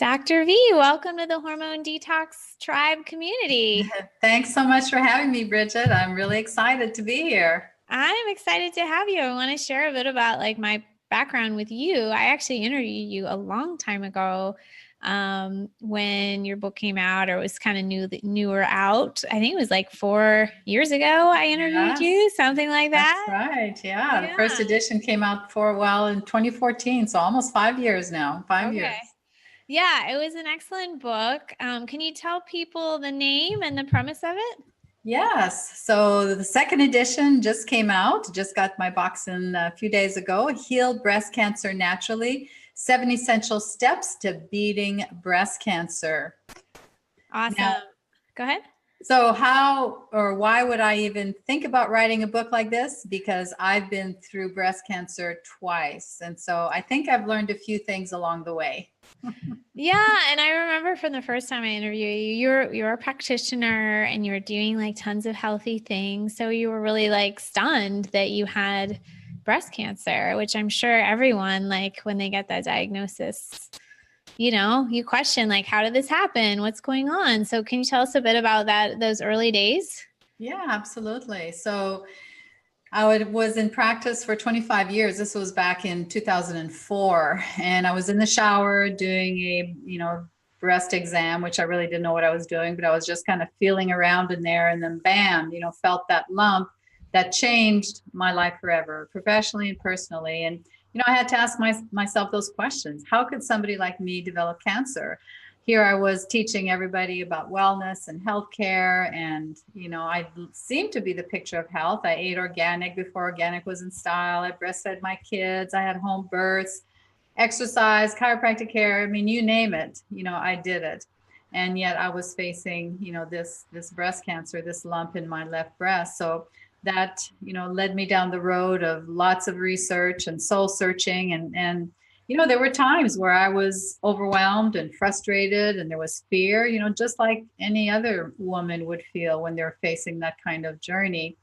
Dr. V, welcome to the Hormone Detox Tribe community. Thanks so much for having me, Bridget. I'm really excited to be here. I'm excited to have you. I want to share a bit about my background with you. I actually interviewed you a long time ago when your book came out or was kind of newer out. I think it was like 4 years ago I interviewed Yes, you, something like that's that. right. Yeah, the first Yeah. edition came out in 2014, so almost 5 years now. 5 years. Okay. Yeah, it was an excellent book. Can you tell people the name and the premise of it? Yes, so the second edition just came out. Just got my box in a few days ago. Heal Breast Cancer Naturally: 7 Essential Steps to Beating Breast Cancer. Now, Awesome. Go ahead. so how or why would I even think about writing a book like this? Because I've been through breast cancer twice. And so I think I've learned a few things along the way. Yeah, and I remember from the first time I interviewed you, you're a practitioner and you were doing like tons of healthy things. So you were really like stunned that you had breast cancer, which I'm sure everyone, like when they get that diagnosis, you question like, how did this happen? What's going on? So can you tell us a bit about those early days? Yeah, absolutely. So I was in practice for 25 years. This was back in 2004. And I was in the shower doing a breast exam, which I really didn't know what I was doing, but I was just kind of feeling around in there. And then bam, felt that lump that changed my life forever, professionally and personally. And, I had to ask myself those questions. How could somebody like me develop cancer? Here I was teaching everybody about wellness and healthcare, and I seemed to be the picture of health. I ate organic before organic was in style. I breastfed my kids. I had home births, exercise, chiropractic care. I mean, you name it. I did it, and yet I was facing this breast cancer, this lump in my left breast. So that led me down the road of lots of research and soul searching, and there were times where I was overwhelmed and frustrated, and there was fear, just like any other woman would feel when they're facing that kind of journey.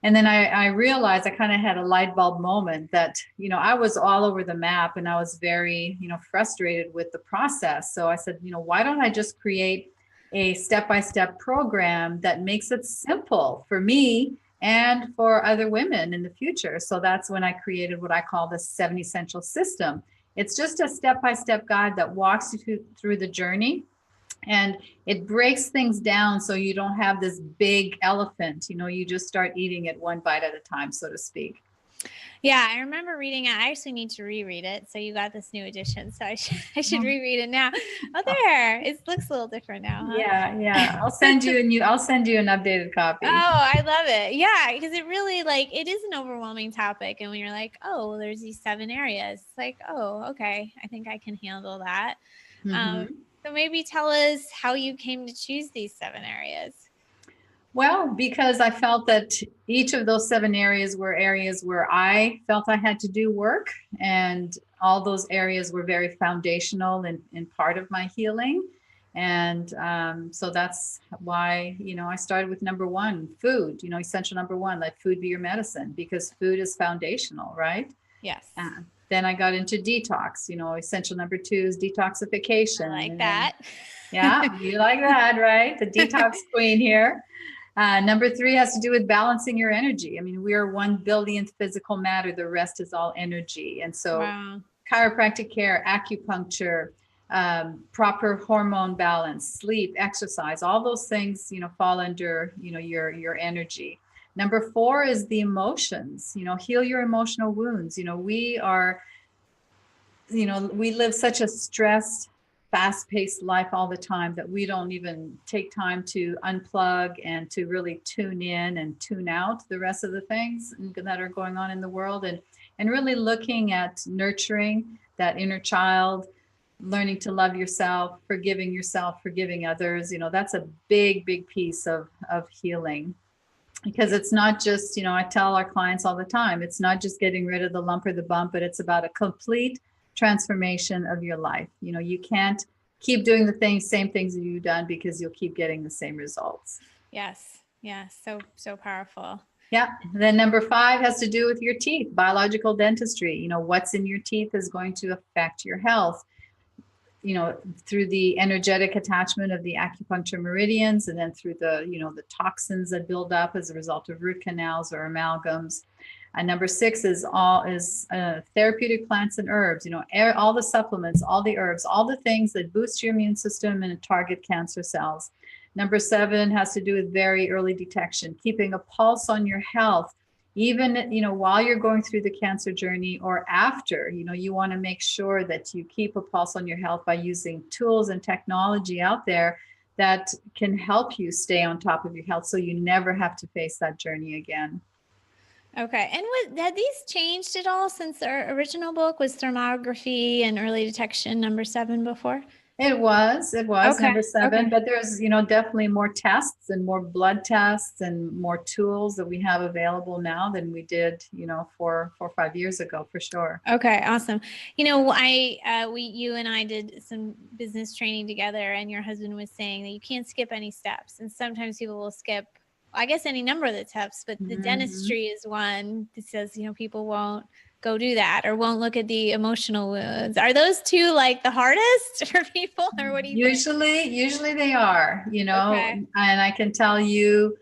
And then I realized I kind of had a light bulb moment that, I was all over the map and I was very, frustrated with the process. So I said, why don't I just create a step-by-step program that makes it simple for me and for other women in the future? So that's when I created what I call the 7 Essential System. It's just a step-by-step guide that walks you through the journey, and it breaks things down so you don't have this big elephant. You just start eating it one bite at a time, so to speak. Yeah, I remember reading it. I actually need to reread it. So you got this new edition. So I should reread it now. Oh, there. It looks a little different now, huh? Yeah. I'll send you an updated Oh, copy. I love it. Yeah, because it really it is an overwhelming topic. And when you're like, oh, well, there's these 7 areas, it's like, oh, okay, I think I can handle that. Um, Mm-hmm. so maybe tell us how you came to choose these 7 areas. Well, because I felt that each of those 7 areas were areas where I felt I had to do work, and all those areas were very foundational in part of my healing. And so that's why, I started with number one, food, essential number one, let food be your medicine, because food is foundational, right? Yes. Then I got into detox, essential number two is detoxification. I like And then, that. yeah, you like that, right? The detox queen here. Number three has to do with balancing your energy. I mean, we are 1 billionth physical matter. The rest is all energy. And so Wow. chiropractic care, acupuncture, proper hormone balance, sleep, exercise, all those things, fall under, your energy. Number four is the emotions, heal your emotional wounds. We live such a stressed, fast-paced life all the time that we don't even take time to unplug and to really tune in and tune out the rest of the things that are going on in the world, and really looking at nurturing that inner child, learning to love yourself, forgiving others. That's a big piece of healing, because it's not just, I tell our clients all the time, it's not just getting rid of the lump or the bump, but it's about a complete transformation of your life. You can't keep doing the same things that you've done, because you'll keep getting the same results. Yes. Yes. So powerful. Yeah. Then number five has to do with your teeth, biological dentistry. What's in your teeth is going to affect your health. through the energetic attachment of the acupuncture meridians, and then through the, the toxins that build up as a result of root canals or amalgams. And number 6 is therapeutic plants and herbs, all the supplements, all the herbs, all the things that boost your immune system and target cancer cells. Number 7 has to do with very early detection, keeping a pulse on your health, even, while you're going through the cancer journey or after. You want to make sure that you keep a pulse on your health by using tools and technology out there that can help you stay on top of your health so you never have to face that journey again. Okay. And had these changed at all since our original book? Was thermography and early detection number 7 before? It was Okay. number 7, Okay. but there's, definitely more tests and more blood tests and more tools that we have available now than we did, 4 or 5 years ago, for sure. Okay. Awesome. You and I did some business training together, and your husband was saying that you can't skip any steps. And sometimes people will skip, I guess, any number of the steps, but the dentistry is one that says, people won't go do that or won't look at the emotional wounds. Are those two like the hardest for people, or what do you think? Usually they are, Okay. and I can tell you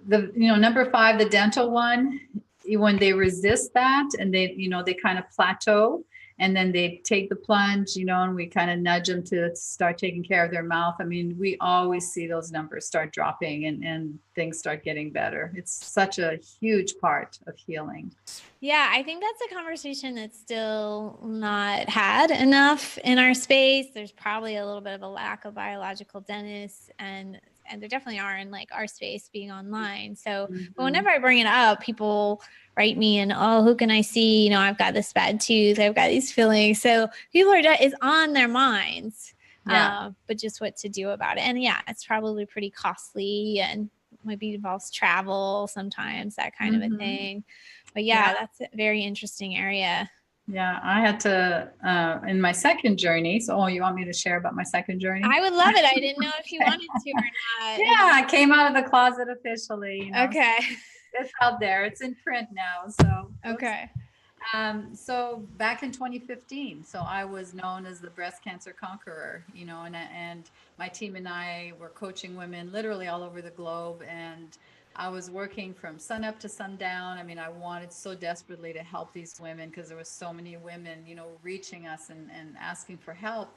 number 5, the dental one, when they resist that and they kind of plateau, and then they take the plunge, and we kind of nudge them to start taking care of their mouth. I mean, we always see those numbers start dropping and things start getting better. It's such a huge part of healing. Yeah, I think that's a conversation that's still not had enough in our space. There's probably a little bit of a lack of biological dentists, and there definitely are in like our space being online. So, but whenever I bring it up, people write me and, oh, who can I see? I've got this bad tooth. I've got these feelings. So people it's on their minds, but just what to do about it. And yeah, it's probably pretty costly and maybe involves travel sometimes, that kind of a thing. But yeah, that's a very interesting area. Yeah, I had to, in my second journey. So, you want me to share about my second journey? I would love it. I didn't know if you wanted to or not. Yeah, I came out of the closet officially. Okay. It's out there. It's in print now. So, okay. So back in 2015, so I was known as the breast cancer conqueror, and my team and I were coaching women literally all over the globe, and I was working from sun up to sundown. I mean, I wanted so desperately to help these women because there were so many women, reaching us and asking for help.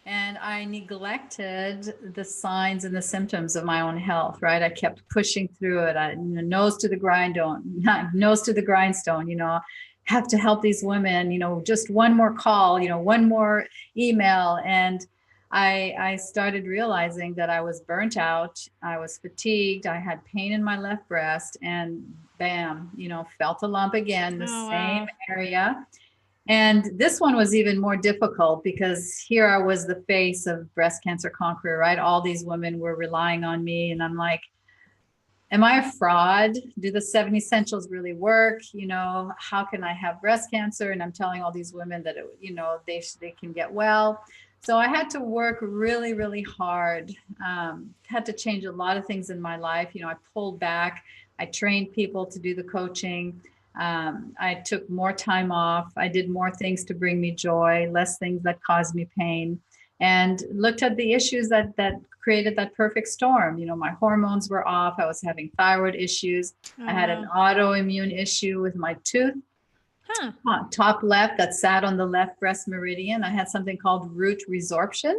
And I neglected the signs and the symptoms of my own health, right? I kept pushing through it. Nose to the grindstone, have to help these women, just one more call, one more email. And I started realizing that I was burnt out. I was fatigued. I had pain in my left breast, and bam, felt a lump again, the same area. And this one was even more difficult because here I was the face of breast cancer conqueror, right? All these women were relying on me, and I'm like, am I a fraud? Do the 7 essentials really work? How can I have breast cancer? And I'm telling all these women that, they can get well. So I had to work really, really hard. Had to change a lot of things in my life. I pulled back. I trained people to do the coaching. I took more time off. I did more things to bring me joy, less things that caused me pain, and looked at the issues that created that perfect storm. My hormones were off. I was having thyroid issues. I had an autoimmune issue with my tooth. Top left, that sat on the left breast meridian. I had something called root resorption,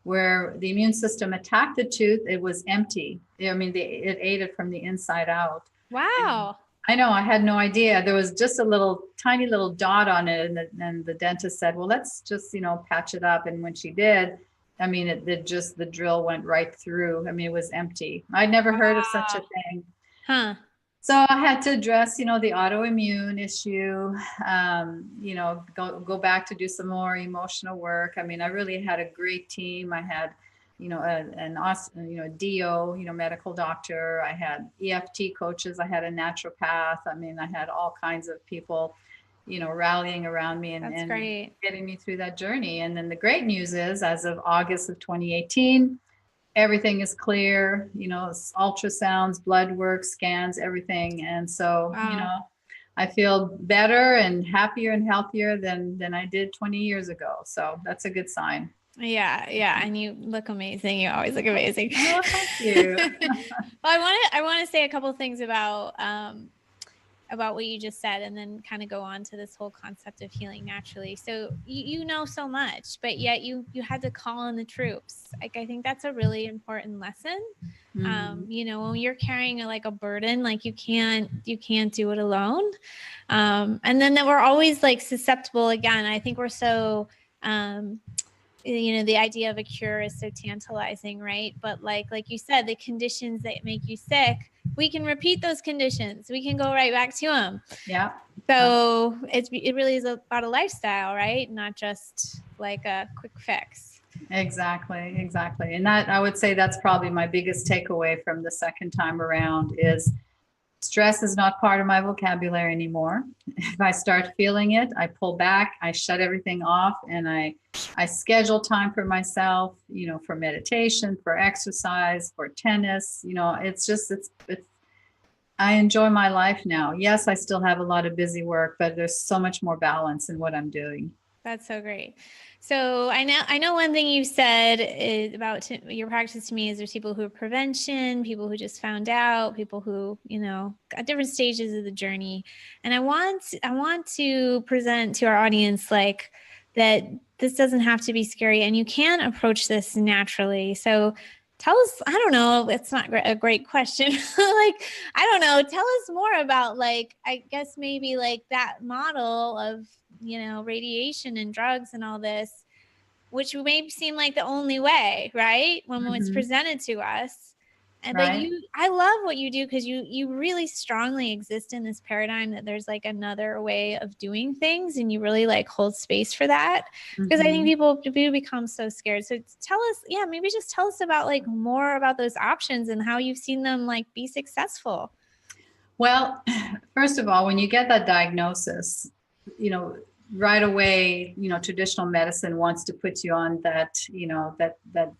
where the immune system attacked the tooth. It was empty. It ate it from the inside out. Wow. I know. I had no idea. There was just a tiny little dot on it. And the dentist said, well, let's just, patch it up. And when she did, the drill went right through. It was empty. I'd never heard of such a thing. So I had to address, the autoimmune issue, go back to do some more emotional work. I really had a great team. I had, an awesome, DO, medical doctor. I had EFT coaches. I had a naturopath. I had all kinds of people, rallying around me and getting me through that journey. And then the great news is, as of August of 2018, everything is clear, ultrasounds, blood work, scans, everything. And so, I feel better and happier and healthier than I did 20 years ago. So that's a good sign. Yeah. Yeah. And you look amazing. You always look amazing. Oh, thank you. Well, I want to say a couple of things about what you just said, and then kind of go on to this whole concept of healing naturally. So you know so much, but yet you had to call in the troops. Like, I think that's a really important lesson. You know, when you're carrying like a burden, like you can't do it alone. And then that we're always like susceptible again. I think we're so, you know, the idea of a cure is so tantalizing, right? But like you said, the conditions that make you sick, we can repeat those conditions. We can go right back to them. Yeah. So it really is about a lifestyle, right? Not just like a quick fix. Exactly. And that, I would say, that's probably my biggest takeaway from the second time around is stress is not part of my vocabulary anymore. If I start feeling it, I pull back, I shut everything off, and I schedule time for myself, you know, for meditation, for exercise, for tennis. You know, it's I enjoy my life now. Yes, I still have a lot of busy work, but there's so much more balance in what I'm doing. That's so great. So I know one thing you said is about your practice to me is there's people who are prevention, people who just found out, people who, you know, at different stages of the journey. And I want to present to our audience like that this doesn't have to be scary and you can approach this naturally. So tell us, I don't know, it's not a great question. Like, I don't know, tell us more about like, I guess maybe like that model of, you know, radiation and drugs and all this, which may seem like the only way, right? When it's presented to us. And but Right. I love what you do because you really strongly exist in this paradigm that there's like another way of doing things, and you really like hold space for that. Because I think people do become so scared. So tell us, yeah, maybe just tell us about like more about those options and how you've seen them like be successful. Well, first of all, when you get that diagnosis, you know, right away, you know, traditional medicine wants to put you on that, you know, that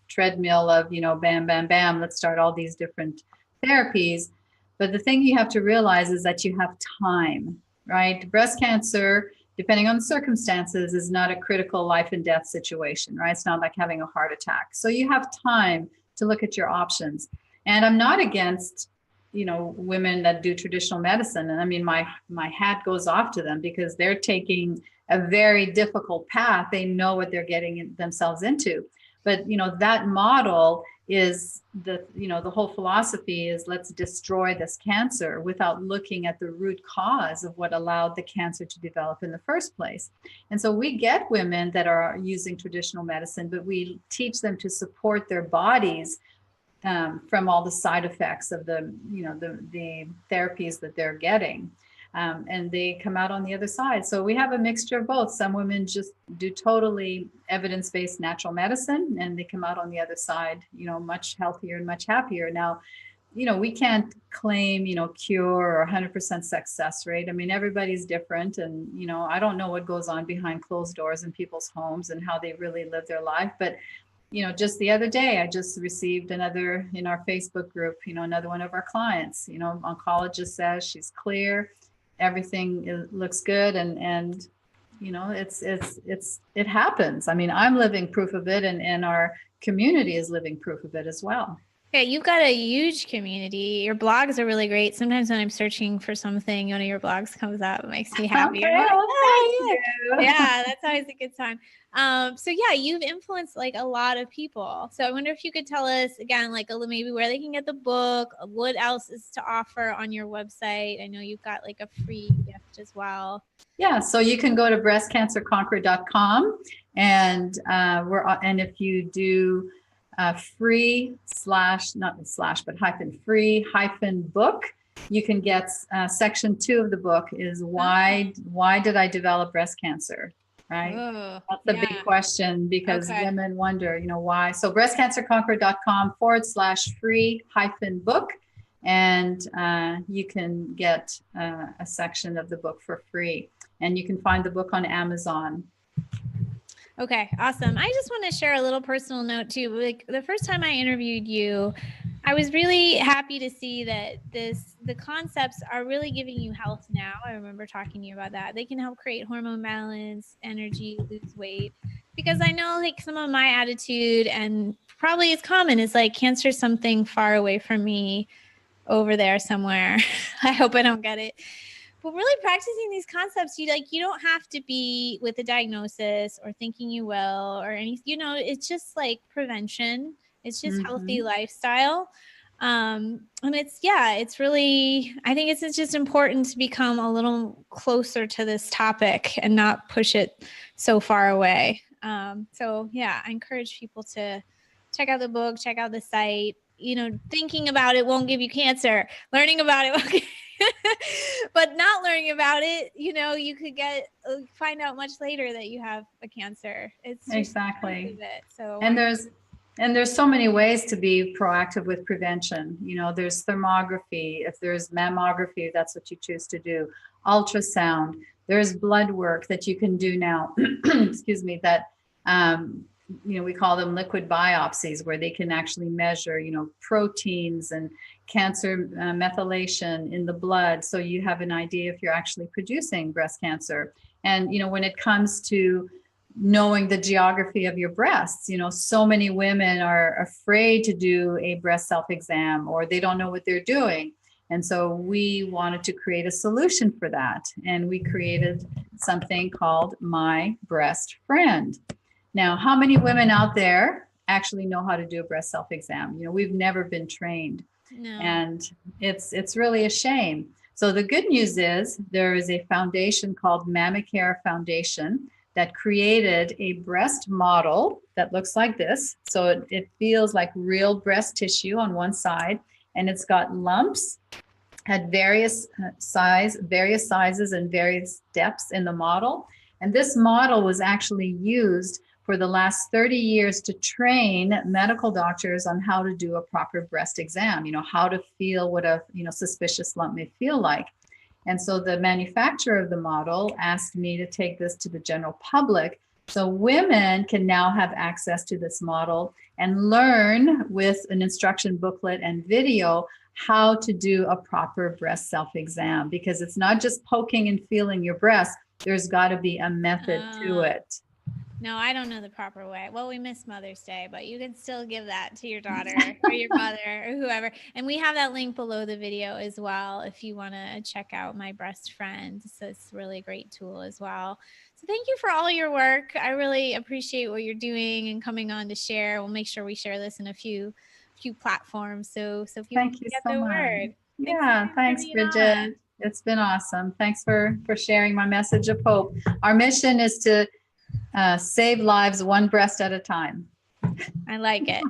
treadmill of, you know, bam, bam, bam, let's start all these different therapies. But the thing you have to realize is that you have time, right? Breast cancer, depending on the circumstances, is not a critical life and death situation, right? It's not like having a heart attack. So you have time to look at your options. And I'm not against, you know, women that do traditional medicine. And I mean, my hat goes off to them because they're taking a very difficult path. They know what they're getting themselves into. But, you know, that model is the, you know, the whole philosophy is let's destroy this cancer without looking at the root cause of what allowed the cancer to develop in the first place. And so we get women that are using traditional medicine, but we teach them to support their bodies from all the side effects of the, you know, the therapies that they're getting. And they come out on the other side. So we have a mixture of both. Some women just do totally evidence-based natural medicine, and they come out on the other side, you know, much healthier and much happier. Now, you know, we can't claim, you know, cure or 100% success rate. I mean, everybody's different. And, you know, I don't know what goes on behind closed doors in people's homes and how they really live their life. But you know, just the other day, I just received another in our Facebook group, you know, another one of our clients, you know, oncologist says she's clear, everything looks good. And, you know, it happens. I mean, I'm living proof of it, and our community is living proof of it as well. Yeah, you've got a huge community. Your blogs are really great. Sometimes when I'm searching for something, one of your blogs comes up. It makes me happy. Okay, Like, well, oh, thank you. yeah, that's always a good time. So yeah, you've influenced like a lot of people. So I wonder if you could tell us again, like maybe where they can get the book, what else is to offer on your website. I know you've got like a free gift as well. Yeah, so you can go to breastcancerconqueror.com, and and if you do free slash, not slash, but free book, you can get section 2 of the book is why did I develop breast cancer, right? Oh, that's a big question because women wonder, you know, why. So breastcancerconqueror.com/free book, and you can get a section of the book for free, and you can find the book on Amazon. Okay, awesome. I just want to share a little personal note too. Like the first time I interviewed you, I was really happy to see that the concepts are really giving you health now. I remember talking to you about that. They can help create hormone balance, energy, lose weight. because I know like some of my attitude, and probably it's common, is like cancer is something far away from me over there somewhere. I hope I don't get it. But really practicing these concepts, you don't have to be with a diagnosis or thinking you will or any, it's just like prevention. It's just healthy lifestyle. And it's really, I think it's just important to become a little closer to this topic and not push it so far away. I encourage people to check out the book, check out the site. Thinking about it won't give you cancer. Learning about it won't but not learning about it, you could find out much later that you have a cancer. It's just exactly. it. So And there's so many ways to be proactive with prevention. There's thermography, if there's mammography, if that's what you choose to do, ultrasound, there's blood work that you can do now, excuse me, that, we call them liquid biopsies, where they can actually measure, proteins and cancer methylation in the blood. So you have an idea if you're actually producing breast cancer. And, when it comes to knowing the geography of your breasts, so many women are afraid to do a breast self-exam, or they don't know what they're doing. And so we wanted to create a solution for that. And we created something called My Breast Friend. Now, how many women out there actually know how to do a breast self-exam? We've never been trained. No. And it's really a shame. So the good news is there is a foundation called Mammacare Foundation that created a breast model that looks like this. So it feels like real breast tissue on one side, and it's got lumps at various sizes and various depths in the model. And this model was actually used for the last 30 years to train medical doctors on how to do a proper breast exam, how to feel what a suspicious lump may feel like. And so the manufacturer of the model asked me to take this to the general public, so women can now have access to this model and learn with an instruction booklet and video how to do a proper breast self-exam, because it's not just poking and feeling your breast. There's got to be a method to it. No, I don't know the proper way. Well, we miss Mother's Day, but you can still give that to your daughter or your mother or whoever. And we have that link below the video as well if you want to check out My Breast Friend. So it's really a great tool as well. So thank you for all your work. I really appreciate what you're doing and coming on to share. We'll make sure we share this in a few platforms so people can get the word. Yeah, thanks, Bridget. It's been awesome. Thanks for sharing my message of hope. Our mission is to save lives one breast at a time. I like it.